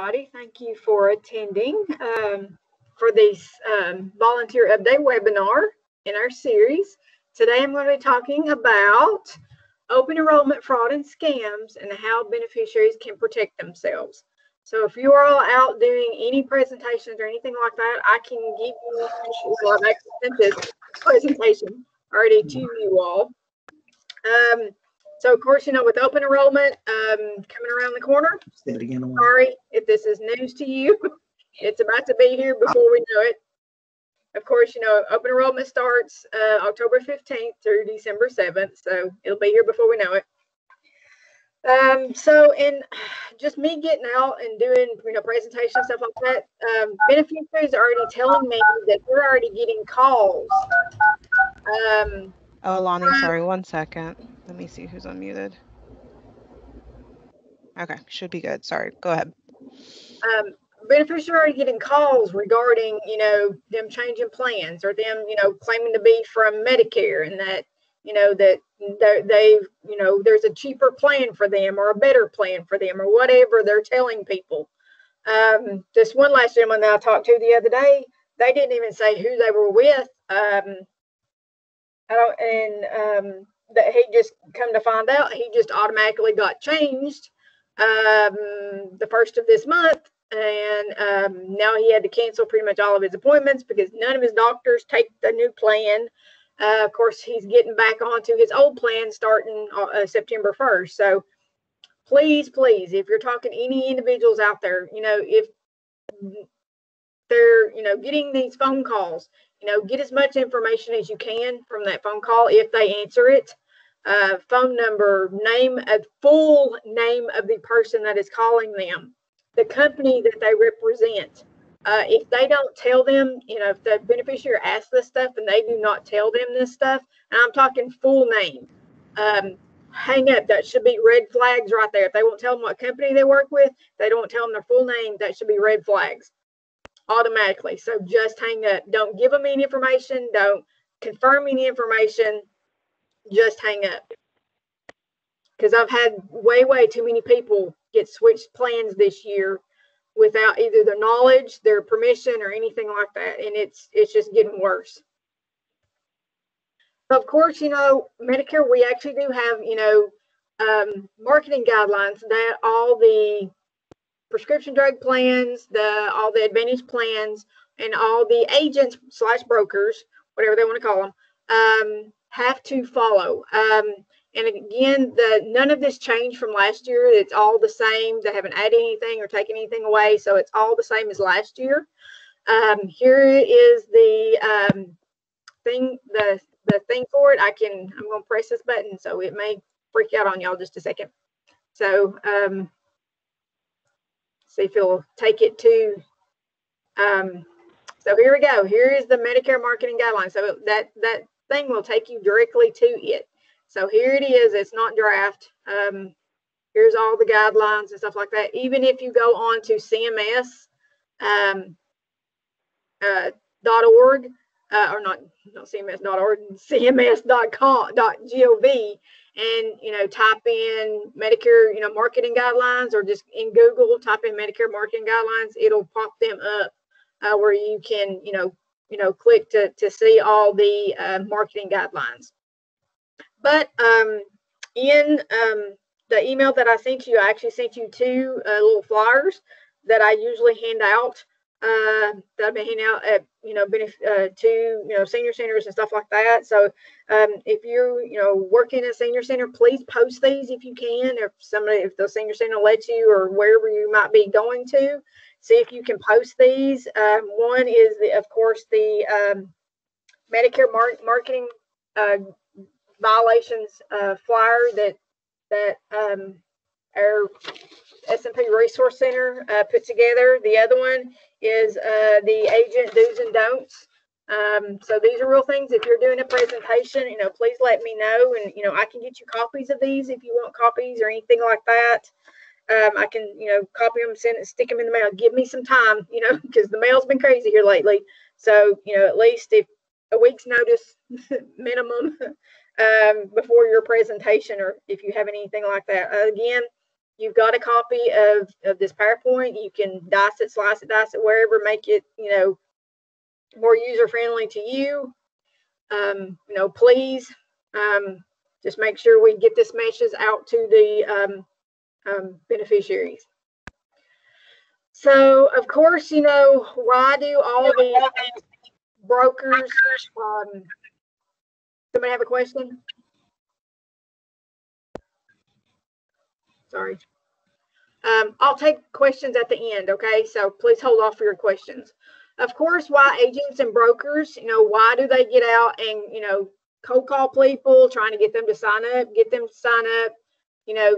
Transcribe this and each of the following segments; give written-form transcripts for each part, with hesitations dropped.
everybody. Thank you for attending for this volunteer update webinar in our series. Today I'm going to be talking about open enrollment fraud and scams and how beneficiaries can protect themselves. So if you are all out doing any presentations or anything like that, I can give you, well, I've actually sent this presentation already to you all. So of course, you know, with open enrollment coming around the corner, sorry if this is news to you, it's about to be here before we know it. Of course, you know, open enrollment starts October 15th through December 7th, so it'll be here before we know it. So in just me getting out and doing, you know, presentations, stuff like that, beneficiaries are already telling me that we're already getting calls. Oh, Lonnie, sorry, 1 second. Let me see who's unmuted. Okay, should be good. Sorry, go ahead. Beneficiaries are already getting calls regarding, you know, them changing plans or them, you know, claiming to be from Medicare and that, you know, that they've, you know, there's a cheaper plan for them or a better plan for them or whatever they're telling people. This one last gentleman that I talked to the other day, they didn't even say who they were with. That he just come to find out he just automatically got changed the first of this month, and now he had to cancel pretty much all of his appointments because none of his doctors take the new plan. Of course, he's getting back onto his old plan starting September 1st. So please, if you're talking any individuals out there, you know, if they're, you know, getting these phone calls, you know, get as much information as you can from that phone call if they answer it. Phone number, name, a full name of the person that is calling them, the company that they represent. If they don't tell them, you know, if the beneficiary asks this stuff and they do not tell them this stuff, and I'm talking full name, hang up. That should be red flags right there. If they won't tell them what company they work with, they don't tell them their full name, that should be red flags automatically. So just hang up. Don't give them any information. Don't confirm any information. Just hang up. Because I've had way too many people get switched plans this year without either their knowledge, their permission, or anything like that. And it's just getting worse. Of course, you know, Medicare, we actually do have, you know, marketing guidelines that all the prescription drug plans, all the Advantage plans, and all the agents / brokers, whatever they want to call them, have to follow. And again, none of this changed from last year. It's all the same. They haven't added anything or taken anything away, so it's all the same as last year. Here is the thing, the thing for it. I'm going to press this button, so it may freak out on y'all just a second. So see if it'll take it to. So here we go. Here is the Medicare marketing guidelines. So that thing will take you directly to it. So here it is. It's not draft. Here's all the guidelines and stuff like that. Even if you go on to CMS .org or not CMS.org, CMS.gov, and you know, type in Medicare, you know, marketing guidelines, or just in Google type in Medicare marketing guidelines, it'll pop them up where you can, you know, click to see all the marketing guidelines. But in the email that I sent you, I actually sent you two little flyers that I usually hand out. That I've been handing out at, you know, to, you know, senior centers and stuff like that. So if you're, you know, working at a senior center, please post these if you can. If the senior center lets you, or wherever you might be going to, see if you can post these. One is of course the Medicare marketing violations flyer that our S&P Resource Center put together. The other one is the agent do's and don'ts. So these are real things. If you're doing a presentation, you know, please let me know, and you know, I can get you copies of these if you want copies or anything like that. I can, you know, copy them, stick them in the mail. Give me some time, you know, because the mail's been crazy here lately. So, you know, at least if a week's notice minimum before your presentation, or if you have anything like that. Again, you've got a copy of this PowerPoint. You can dice it, slice it, dice it, wherever, make it, more user-friendly to you. Please just make sure we get this message out to the beneficiaries. So, of course, why do all these brokers, somebody have a question? Sorry. I'll take questions at the end, okay? So please hold off for your questions. Of course, why agents and brokers, why do they get out and, cold call people, trying to get them to sign up,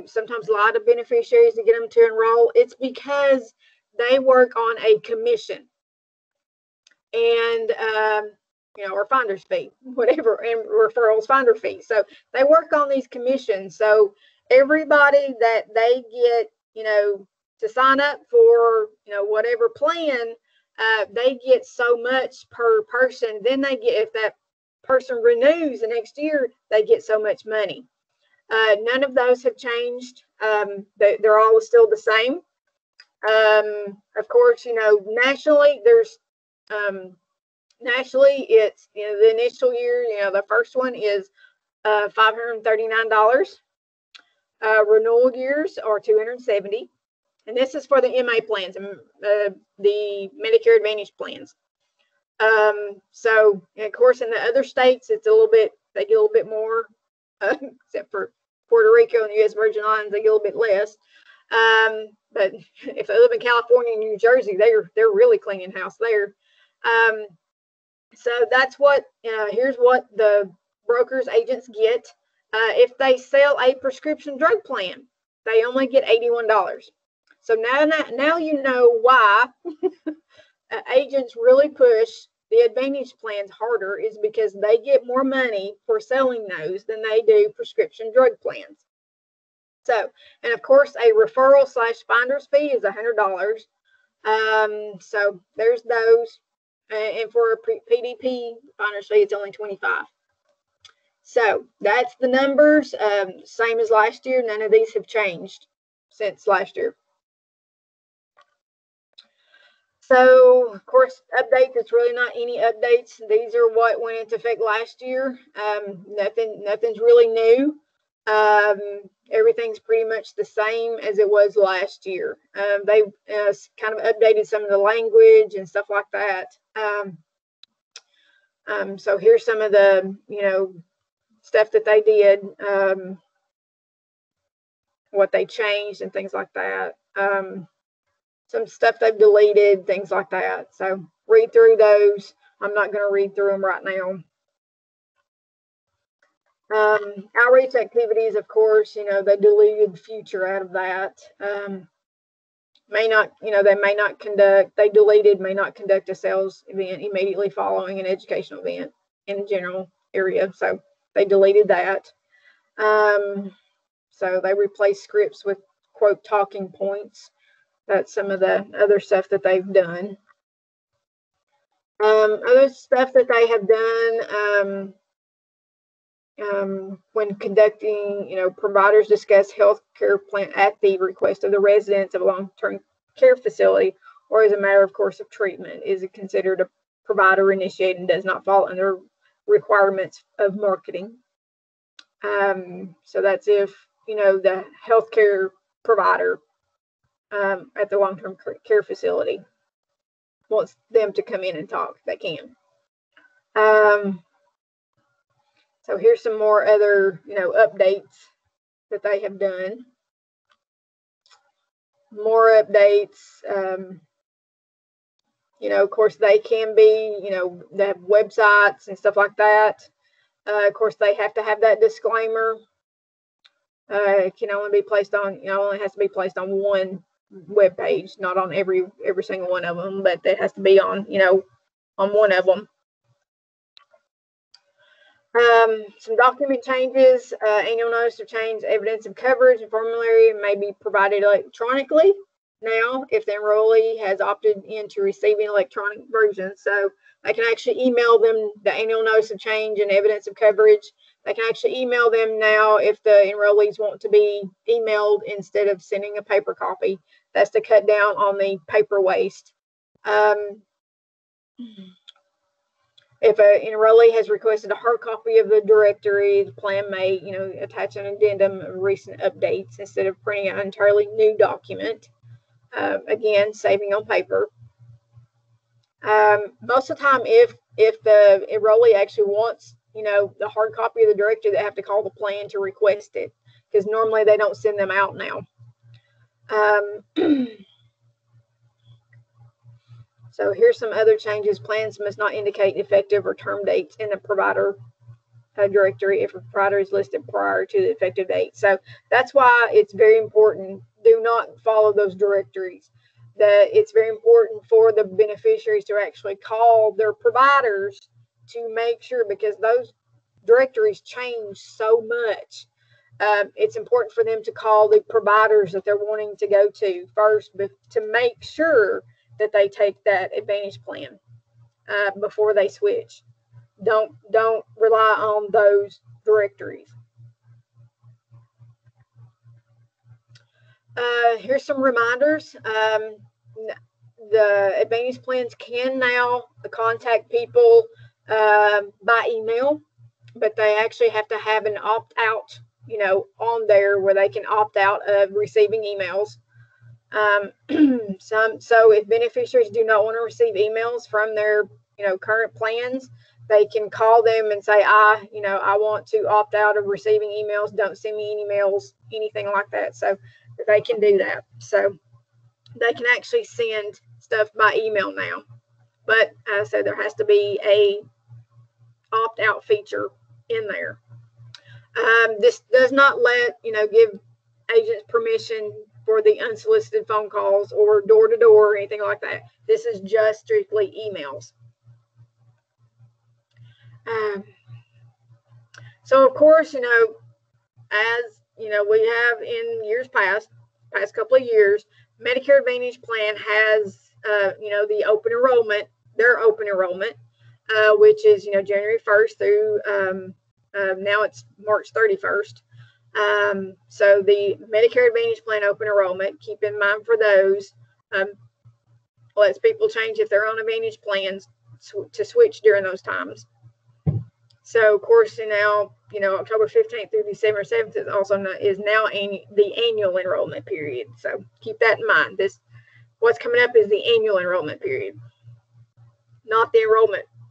sometimes lie to beneficiaries to get them to enroll? It's because they work on a commission and, or finder's fee, whatever, and referrals, finder fee. So they work on these commissions. So everybody that they get, to sign up for, whatever plan, they get so much per person. Then they get, if that person renews the next year, they get so much money. None of those have changed. They're all still the same. Of course, nationally, there's, nationally, it's, the initial year, the first one is $539. Renewal years are $270. And this is for the MA plans, the Medicare Advantage plans. So, of course, in the other states, it's a little bit, they get a little bit more, except for Puerto Rico and the U.S. Virgin Islands, they get a little bit less. But if they live in California and New Jersey, they're really cleaning house there. So that's what, here's what the brokers, agents get. If they sell a prescription drug plan, they only get $81. So now you know why agents really push the Advantage plans harder, is because they get more money for selling those than they do prescription drug plans. So, and of course, a referral / finder's fee is $100. So there's those. And for a PDP finder's fee, it's only $25. So that's the numbers, same as last year. None of these have changed since last year. So, of course, updates, it's really not any updates. These are what went into effect last year. Nothing's really new. Everything's pretty much the same as it was last year. They kind of updated some of the language and stuff like that. So here's some of the, stuff that they did, what they changed and things like that. Some stuff they've deleted, things like that. So read through those. I'm not going to read through them right now. Outreach activities, of course, they deleted future out of that. May not conduct a sales event immediately following an educational event in a general area. So they deleted that. So they replaced scripts with, quote, talking points. That's some of the other stuff that they've done. Other stuff that they have done, when conducting, providers discuss health care plan at the request of the residents of a long-term care facility or as a matter of course of treatment. Is it considered a provider initiated and does not fall under requirements of marketing? So that's if, the healthcare provider at the long-term care facility wants them to come in and talk, they can. So here's some more other, updates that they have done. More updates. Of course, they can be, they have websites and stuff like that. Of course, they have to have that disclaimer. It can only be placed on, only has to be placed on one web page, not on every single one of them, but it has to be on, on one of them. Some document changes, annual notice of change, evidence of coverage, and formulary may be provided electronically now if the enrollee has opted into receiving electronic versions. So they can actually email them the annual notice of change and evidence of coverage. They can actually email them now if the enrollees want to be emailed instead of sending a paper copy. That's to cut down on the paper waste. If an enrollee has requested a hard copy of the directory, the plan may, attach an addendum of recent updates instead of printing an entirely new document. Again, saving on paper. Most of the time, if the enrollee actually wants, the hard copy of the directory, they have to call the plan to request it, because normally they don't send them out now. So here's some other changes. Plans must not indicate effective or term dates in the provider directory if a provider is listed prior to the effective date. So that's why it's very important. Do not follow those directories. It's very important for the beneficiaries to actually call their providers to make sure, because those directories change so much. It's important for them to call the providers that they're wanting to go to first to make sure that they take that Advantage plan before they switch. Don't rely on those directories. Here's some reminders. The Advantage plans can now contact people by email, but they actually have to have an opt-out, on there where they can opt out of receiving emails. So if beneficiaries do not want to receive emails from their, current plans, they can call them and say, I want to opt out of receiving emails. Don't send me any emails, anything like that. So they can do that. So they can actually send stuff by email now. But as I said, there has to be a opt-out feature in there. This does not give agents permission for the unsolicited phone calls or door-to-door or anything like that. This is just strictly emails. So of course, as we have in years past couple of years, Medicare Advantage plan has the open enrollment, their open enrollment, which is January 1st through now it's March 31st. So the Medicare Advantage plan open enrollment, keep in mind for those, lets people change if they're on Advantage plans to switch during those times. So of course, now, October 15th through December 7th is also the annual enrollment period. So keep that in mind. What's coming up is the annual enrollment period, not the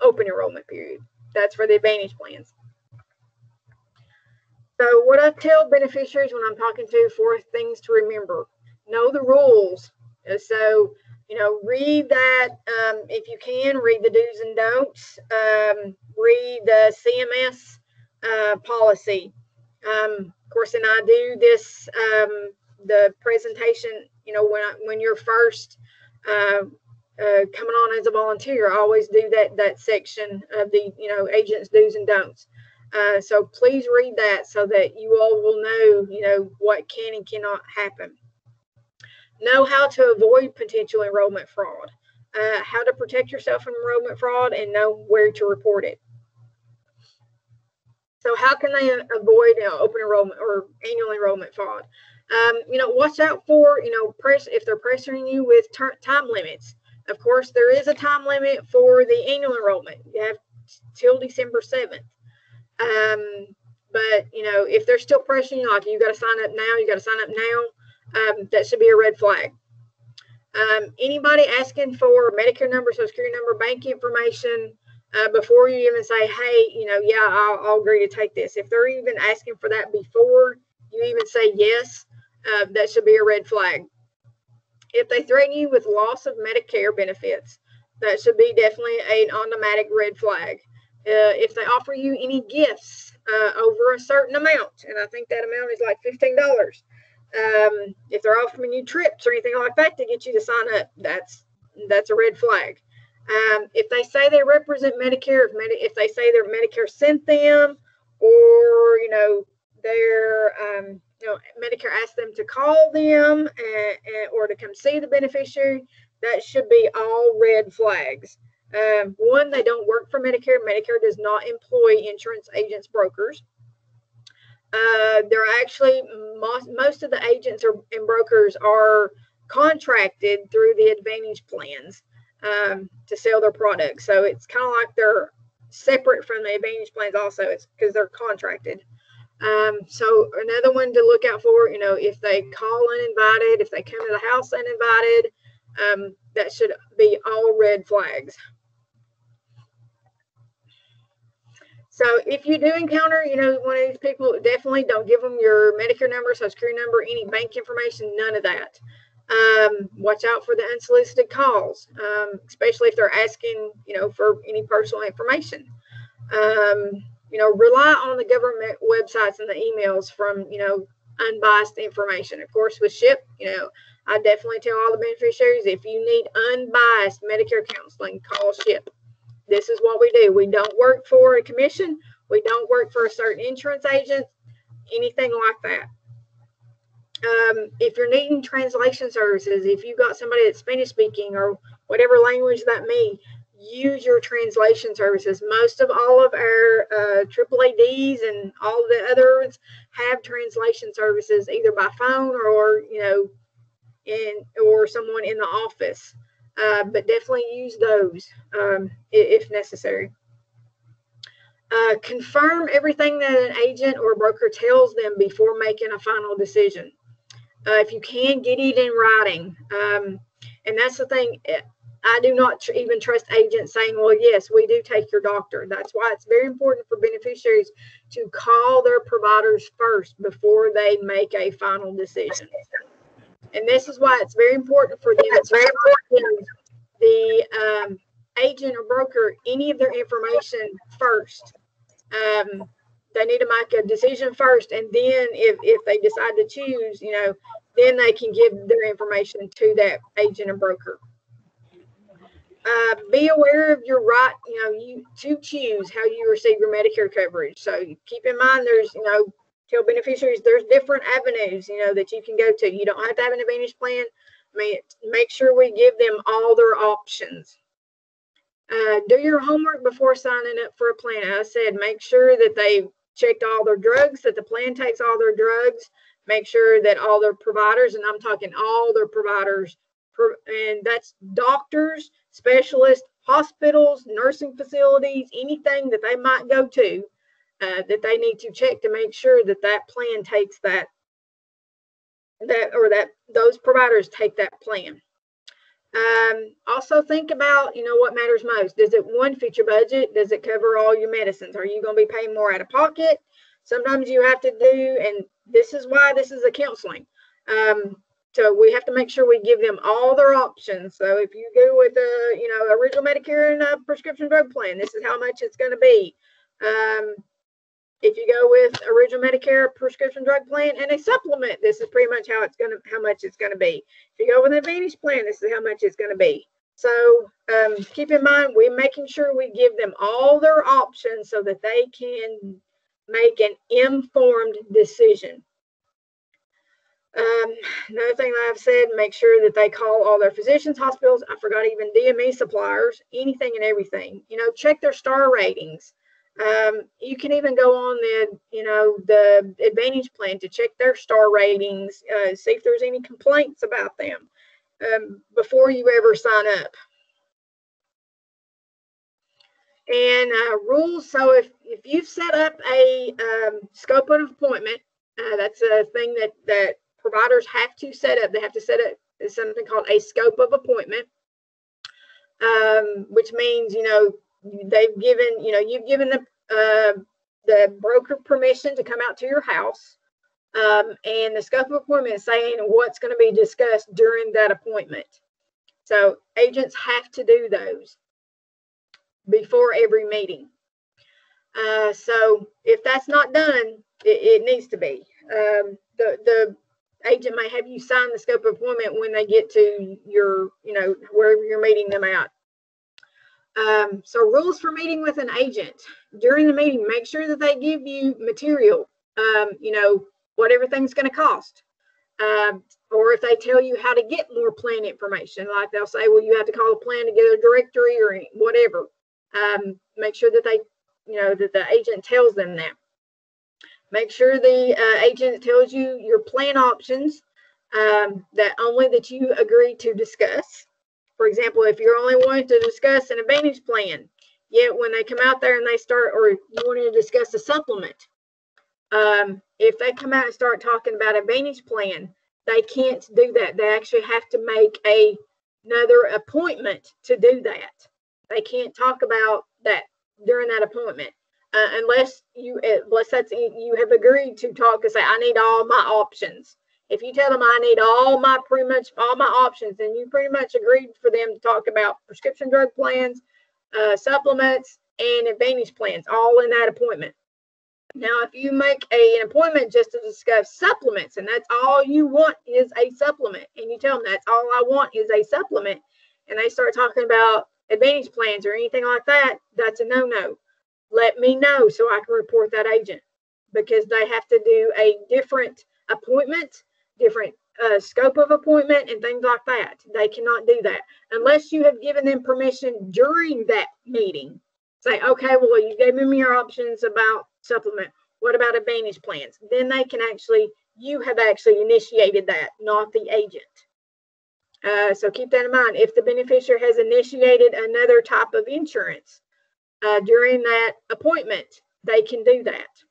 open enrollment period. That's for the Advantage plans. So what I tell beneficiaries when I'm talking to, 4 things to remember: know the rules. So, read that. If you can, read the do's and don'ts. Read the CMS policy. Of course, and I do this, the presentation, when you're first coming on as a volunteer, I always do that section of the, agents' do's and don'ts. So please read that so that you all will know, what can and cannot happen. Know how to avoid potential enrollment fraud, how to protect yourself from enrollment fraud, and know where to report it. So how can they avoid open enrollment or annual enrollment fraud? Watch out for, if they're pressuring you with time limits. Of course, there is a time limit for the annual enrollment. You have till December 7th. But if they're still pressuring you, like you got to sign up now, that should be a red flag. Anybody asking for Medicare number, Social Security number, bank information before you even say, hey, yeah, I'll agree to take this. If they're even asking for that before you even say yes, that should be a red flag. If they threaten you with loss of Medicare benefits, that should be definitely an automatic red flag. If they offer you any gifts over a certain amount, and I think that amount is like $15, if they're offering you trips or anything like that to get you to sign up, that's a red flag. If they say they represent Medicare, if they say their Medicare sent them, or their Medicare asked them to call them or to come see the beneficiary, that should be all red flags. One, they don't work for Medicare. Medicare does not employ insurance agents, brokers. they're actually, most of the agents and brokers are contracted through the Advantage plans to sell their products. So it's kind of like they're separate from the Advantage plans also. It's because they're contracted. So another one to look out for, if they call uninvited, if they come to the house uninvited, that should be all red flags. So if you do encounter, one of these people, definitely don't give them your Medicare number, Social Security number, any bank information, none of that. Watch out for the unsolicited calls, especially if they're asking, for any personal information. Rely on the government websites and the emails from, unbiased information. Of course, with SHIP, I definitely tell all the beneficiaries, if you need unbiased Medicare counseling, call SHIP. This is what we do. We don't work for a commission. We don't work for a certain insurance agent, anything like that. If you're needing translation services, if you've got somebody that's Spanish speaking or whatever language that may, use your translation services. Most of all of our AAADs and all the others have translation services either by phone or or someone in the office. But definitely use those if necessary. Confirm everything that an agent or broker tells them before making a final decision. If you can, get it in writing. And that's the thing. I do not even trust agents saying, well, yes, we do take your doctor. That's why it's very important for beneficiaries to call their providers first before they make a final decision. And this is why it's very important for them to give the agent or broker any of their information first. They need to make a decision first, and then if they decide to choose, then they can give their information to that agent or broker. Be aware of your right, you to choose how you receive your Medicare coverage. So keep in mind, there's, tell beneficiaries there's different avenues, that you can go to. You don't have to have an Advantage plan. Make sure we give them all their options. Do your homework before signing up for a plan. As I said, make sure that they checked all their drugs, that the plan takes all their drugs. Make sure that all their providers, and I'm talking all their providers, and that's doctors, specialists, hospitals, nursing facilities, anything that they might go to, that they need to check to make sure that that plan takes that those providers take that plan. Also think about, what matters most. Does it, one, fit your budget? Does it cover all your medicines? Are you going to be paying more out of pocket? Sometimes you have to do, and this is why this is a counseling. So we have to make sure we give them all their options. So if you go with a, original Medicare and a prescription drug plan, this is how much it's going to be. If you go with original Medicare prescription drug plan and a supplement, this is pretty much how much it's going to be. If you go with an Advantage plan, this is how much it's going to be. So keep in mind, we're making sure we give them all their options so that they can make an informed decision. Another thing that I've said, make sure that they call all their physicians, hospitals. I forgot even DME suppliers, anything and everything. Check their star ratings. You can even go on the Advantage plan to check their star ratings, see if there's any complaints about them before you ever sign up. And rules. So if you've set up a scope of appointment, that's a thing that providers have to set up. They have to set up something called a scope of appointment, which means they've given you've given the broker permission to come out to your house, and the scope of appointment is saying what's going to be discussed during that appointment. So agents have to do those before every meeting. So if that's not done, it needs to be. The agent may have you sign the scope of appointment when they get to your, wherever you're meeting them at. So rules for meeting with an agent. During the meeting, make sure that they give you material, what everything's going to cost. Or if they tell you how to get more plan information, like they'll say, well, you have to call a plan to get a directory or whatever. Make sure that they, that the agent tells them that. Make sure the agent tells you your plan options that you agree to discuss. For example, if you're only wanting to discuss an Advantage plan, yet when they come out there and they start, or you want to discuss a supplement, if they come out and start talking about Advantage plan, they can't do that. They actually have to make another appointment to do that. They can't talk about that during that appointment. Unless you have agreed to talk and say, I need all my options. If you tell them I need pretty much all my options, then you pretty much agreed for them to talk about prescription drug plans, supplements, and Advantage plans, all in that appointment. Now, if you make an appointment just to discuss supplements, and that's all you want is a supplement, and you tell them that's all I want is a supplement, and they start talking about Advantage plans or anything like that, that's a no-no. Let me know so I can report that agent, because they have to do a different appointment, different scope of appointment, and things like that. They cannot do that unless you have given them permission during that meeting. Say, okay, well, you gave me your options about supplement. What about Advantage plans? Then they can you have actually initiated that, not the agent. So keep that in mind. If the beneficiary has initiated another type of insurance during that appointment, they can do that.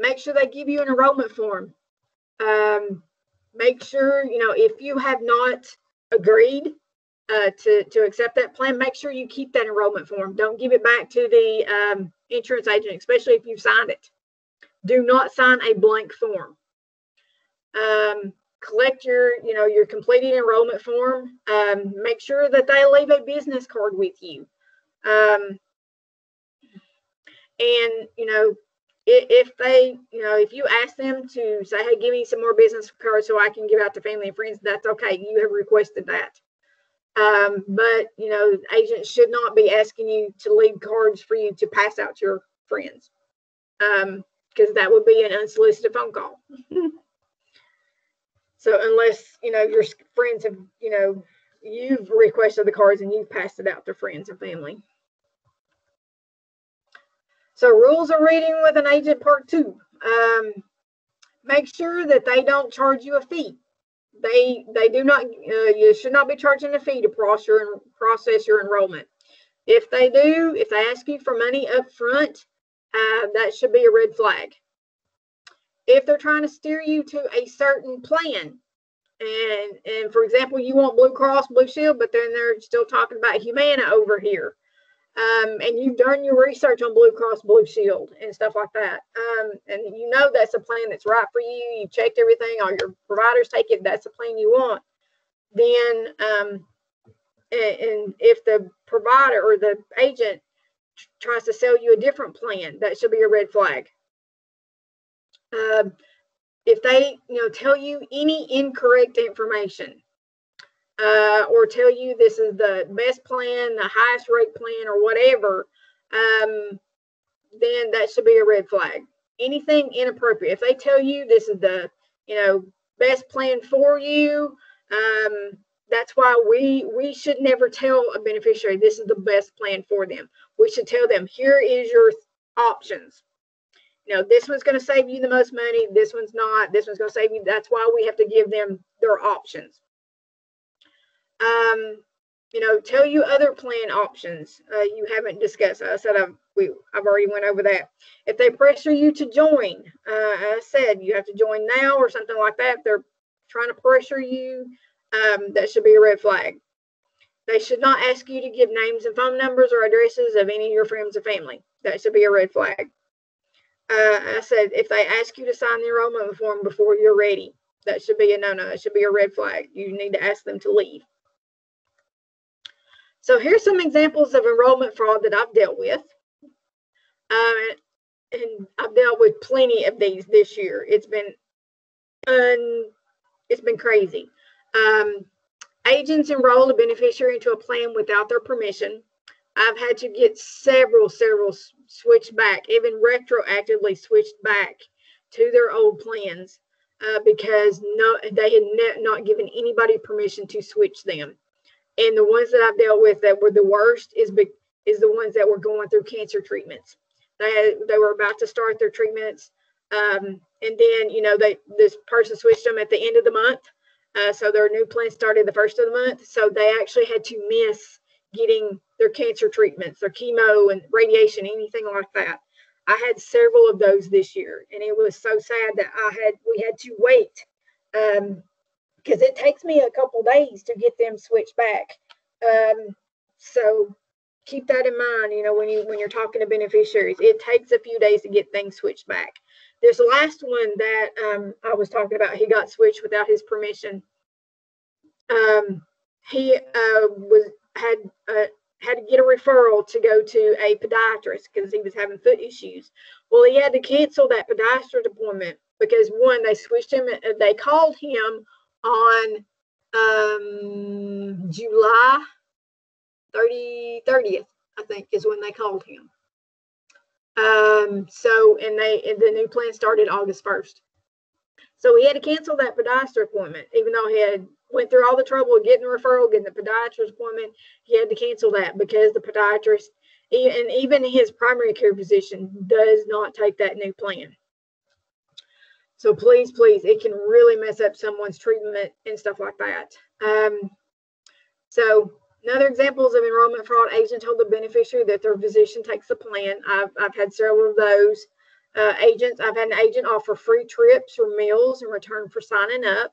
Make sure they give you an enrollment form. Make sure, if you have not agreed to accept that plan, make sure you keep that enrollment form. Don't give it back to the insurance agent, especially if you've signed it. Do not sign a blank form. Collect your completed enrollment form. Make sure that they leave a business card with you. And if you ask them to say, hey, give me some more business cards so I can give out to family and friends, that's okay. You have requested that. But agents should not be asking you to leave cards for you to pass out to your friends, because that would be an unsolicited phone call. So unless your friends have you've requested the cards and you've passed it out to friends and family. So rules of reading with an agent, part 2. Make sure that they don't charge you a fee. They do not. You should not be charging a fee to process your enrollment. If they do, if they ask you for money up front, that should be a red flag. If they're trying to steer you to a certain plan, and for example, you want Blue Cross Blue Shield, but then they're still talking about Humana over here, and you've done your research on Blue Cross Blue Shield and stuff like that, and that's a plan that's right for you. You checked everything, all your providers take it, that's the plan you want. Then and if the provider or the agent tries to sell you a different plan, that should be a red flag. If they tell you any incorrect information, or tell you this is the best plan, the highest rate plan, or whatever, then that should be a red flag. Anything inappropriate. If they tell you this is the best plan for you, that's why we should never tell a beneficiary this is the best plan for them. We should tell them, here is your options. This one's going to save you the most money. This one's not. This one's going to save you. That's why we have to give them their options. Tell you other plan options you haven't discussed. I said I've already went over that. If they pressure you to join, I said you have to join now or something like that. If they're trying to pressure you, that should be a red flag. They should not ask you to give names and phone numbers or addresses of any of your friends or family. That should be a red flag. I said if they ask you to sign the enrollment form before you're ready, that should be a no-no. It should be a red flag. You need to ask them to leave. So here's some examples of enrollment fraud that I've dealt with. And I've dealt with plenty of these this year. It's been crazy. Agents enroll a beneficiary into a plan without their permission. I've had to get several switched back, even retroactively switched back to their old plans because they had not given anybody permission to switch them. And the ones that I've dealt with that were the worst is the ones that were going through cancer treatments. They were about to start their treatments. And then, this person switched them at the end of the month. So their new plan started the first of the month. So they actually had to miss getting their cancer treatments, their chemo and radiation, anything like that. I had several of those this year, and it was so sad that we had to wait, because it takes me a couple days to get them switched back. So keep that in mind, when you're talking to beneficiaries, it takes a few days to get things switched back. This last one that I was talking about, he got switched without his permission. He had to get a referral to go to a podiatrist because he was having foot issues. Well, he had to cancel that podiatrist appointment because, one, they switched him. They called him on July 30th, I think, is when they called him. And the new plan started August 1st. So he had to cancel that podiatrist appointment, even though he had went through all the trouble of getting a referral, getting the podiatrist appointment. He had to cancel that because the podiatrist, and even his primary care physician, does not take that new plan. So please, it can really mess up someone's treatment and stuff like that. So another examples of enrollment fraud: agent told the beneficiary that their physician takes the plan. I've had several of those. Agents, I've had an agent offer free trips or meals in return for signing up.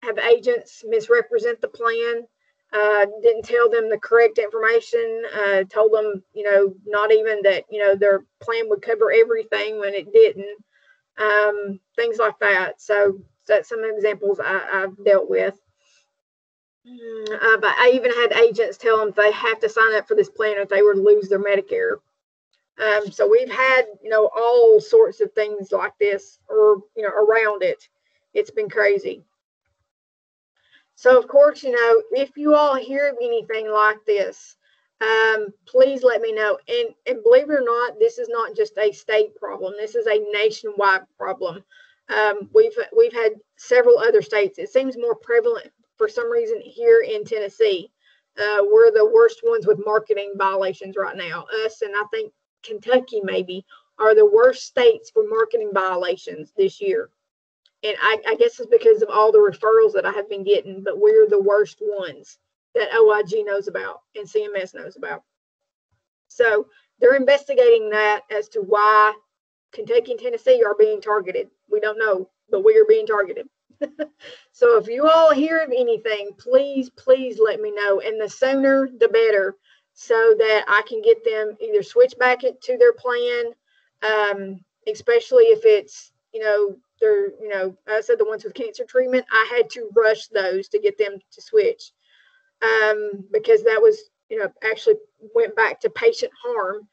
Have agents misrepresent the plan, didn't tell them the correct information, told them, not even that, their plan would cover everything when it didn't, things like that. So that's some examples I've dealt with. But I even had agents tell them they have to sign up for this plan if they were to lose their Medicare. So we've had, all sorts of things like this, or, around it. It's been crazy. So, of course, if you all hear of anything like this, please let me know. And believe it or not, this is not just a state problem. This is a nationwide problem. We've had several other states. It seems more prevalent for some reason here in Tennessee. We're the worst ones with marketing violations right now. Us, and I think Kentucky maybe, are the worst states for marketing violations this year. And I guess it's because of all the referrals that I have been getting, but we're the worst ones that OIG knows about and CMS knows about. So they're investigating that as to why Kentucky and Tennessee are being targeted. We don't know, but we are being targeted. So if you all hear of anything, please let me know. And the sooner, the better, so that I can get them either switch back to their plan, especially if it's, they're, I said the ones with cancer treatment, I had to rush those to get them to switch, because that was, actually went back to patient harm,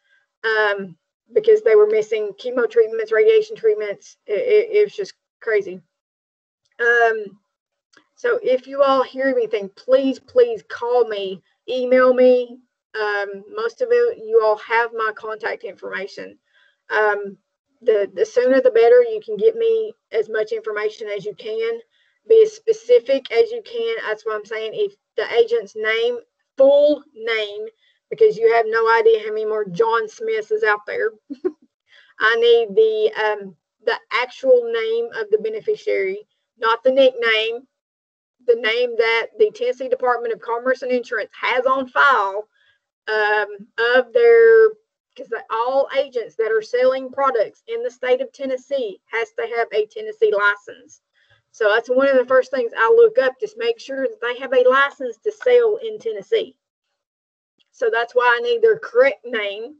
because they were missing chemo treatments, radiation treatments. It was just crazy. So if you all hear anything, please call me, email me. Most of it, you all have my contact information. The sooner the better. You can get me as much information as you can. Be as specific as you can. That's what I'm saying. If the agent's name, full name, because you have no idea how many more John Smiths is out there. I need the actual name of the beneficiary, not the nickname, the name that the Tennessee Department of Commerce and Insurance has on file, of their, because all agents that are selling products in the state of Tennessee has to have a Tennessee license. So that's one of the first things I look up, just make sure that they have a license to sell in Tennessee. So that's why I need their correct name,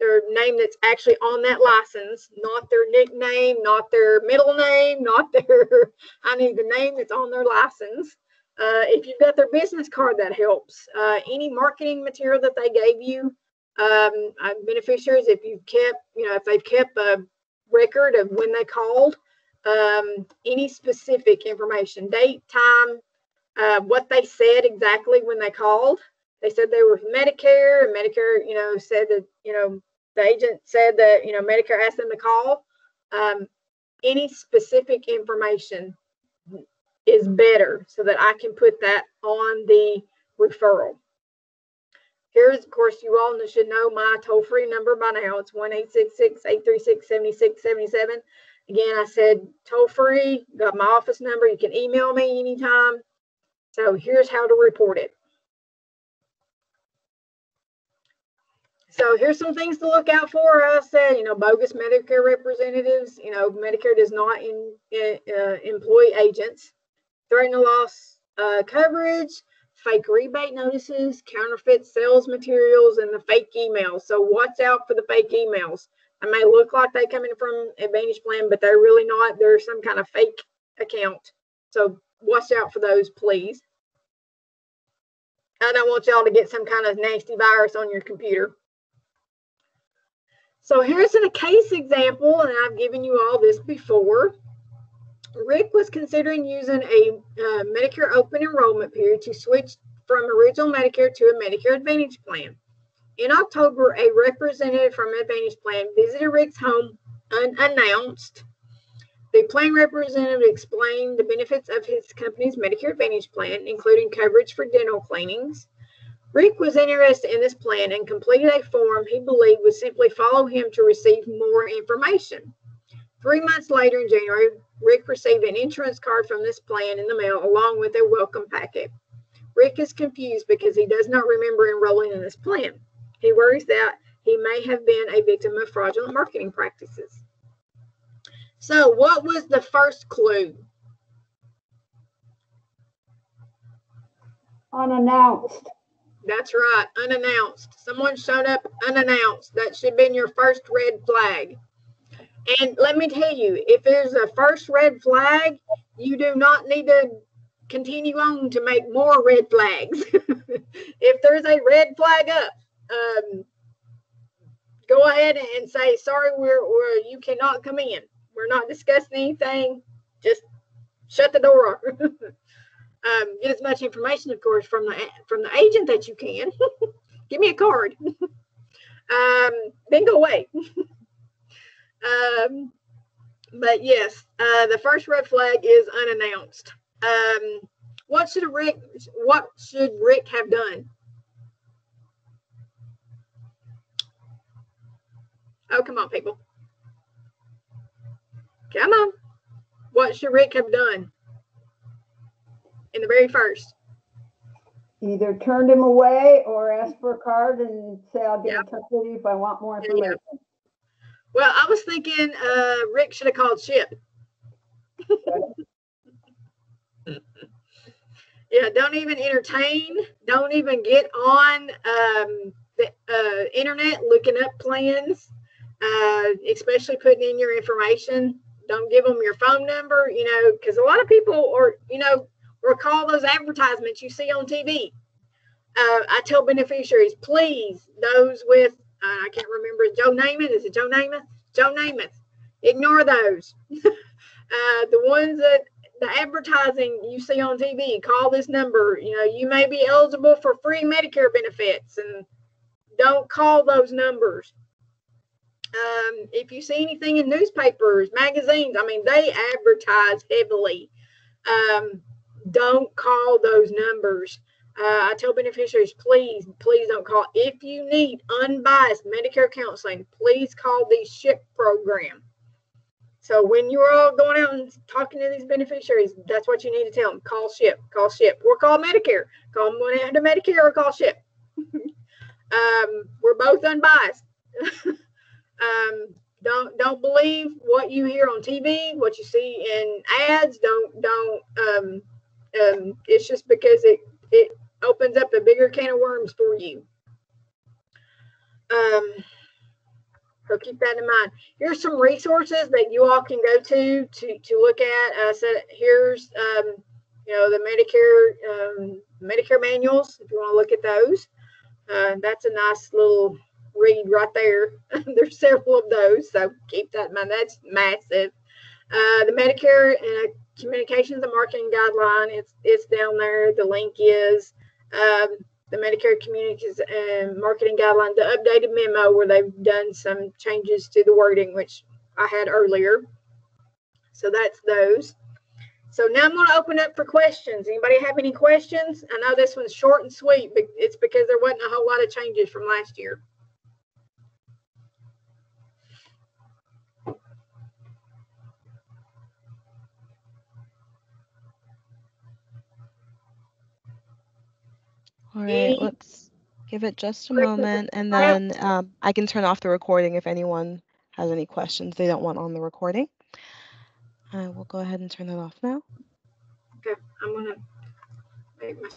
their name that's actually on that license, not their nickname, not their middle name, not their, I need the name that's on their license. If you've got their business card, that helps. Any marketing material that they gave you, beneficiaries, if you've kept, if they've kept a record of when they called, any specific information, date, time, what they said exactly when they called. They said they were Medicare, and Medicare, said that, the agent said that, Medicare asked them to call. Any specific information is better so that I can put that on the referral. Here's, of course, you all should know my toll-free number by now. It's 1-866-836-7677. Again, I said toll-free, got my office number. You can email me anytime. So here's how to report it. So here's some things to look out for. I said, bogus Medicare representatives. Medicare does not employ agents. Threaten to loss coverage, fake rebate notices, counterfeit sales materials, and the fake emails. So watch out for the fake emails. They may look like they're coming from Advantage Plan, but they're really not. They're some kind of fake account. So watch out for those, please. I don't want y'all to get some kind of nasty virus on your computer. So here's a case example, and I've given you all this before. Rick was considering using a Medicare open enrollment period to switch from original Medicare to a Medicare Advantage plan. In October, a representative from Advantage Plan visited Rick's home unannounced. The plan representative explained the benefits of his company's Medicare Advantage plan, including coverage for dental cleanings. Rick was interested in this plan and completed a form he believed would simply follow him to receive more information. 3 months later, in January, Rick received an insurance card from this plan in the mail along with a welcome packet. Rick is confused because he does not remember enrolling in this plan. He worries that he may have been a victim of fraudulent marketing practices. So what was the first clue? Unannounced. That's right, unannounced. Someone showed up unannounced. That should have been your first red flag. And let me tell you, if there's a first red flag, you do not need to continue on to make more red flags. If there's a red flag up, go ahead and say, sorry, you cannot come in. We're not discussing anything. Just shut the door. Get as much information, of course, from the agent that you can. Give me a card. Then go away. But yes, the first red flag is unannounced. What should Rick have done? Oh, come on, people. Come on. What should Rick have done in the very first? Either turned him away or asked for a card and say, I'll get in touch with you if I want more information. Well, I was thinking Rick should have called SHIP. Yeah, don't even entertain. Don't even get on the internet looking up plans, especially putting in your information. Don't give them your phone number, because a lot of people recall those advertisements you see on TV. I tell beneficiaries, please, those with, I can't remember, Joe Namath. Is it Joe Namath? Joe Namath. Ignore those. The ones that the advertising you see on TV, call this number. You may be eligible for free Medicare benefits, and don't call those numbers. If you see anything in newspapers, magazines, they advertise heavily. Don't call those numbers. I tell beneficiaries, please don't call. If you need unbiased Medicare counseling, please call the SHIP program. So when you're all going out and talking to these beneficiaries, that's what you need to tell them. Call SHIP, or call Medicare. Call them 1-800-Medicare or call SHIP. We're both unbiased. Don't believe what you hear on TV, what you see in ads. It's just because it opens up a bigger can of worms for you. So keep that in mind. Here's some resources that you all can go to look at. So here's the Medicare manuals, if you want to look at those. That's a nice little read right there. There's several of those, so keep that in mind. That's massive. The Medicare Communications and Marketing Guideline, it's down there. The link is the Medicare Communications and Marketing Guideline, the updated memo where they've done some changes to the wording, which I had earlier. So that's those. So now I'm going to open up for questions. Anybody have any questions? I know this one's short and sweet, but it's because there wasn't a whole lot of changes from last year. All right, let's give it just a moment, and then I can turn off the recording if anyone has any questions they don't want on the recording. I will go ahead and turn it off now. Okay, I'm going to make my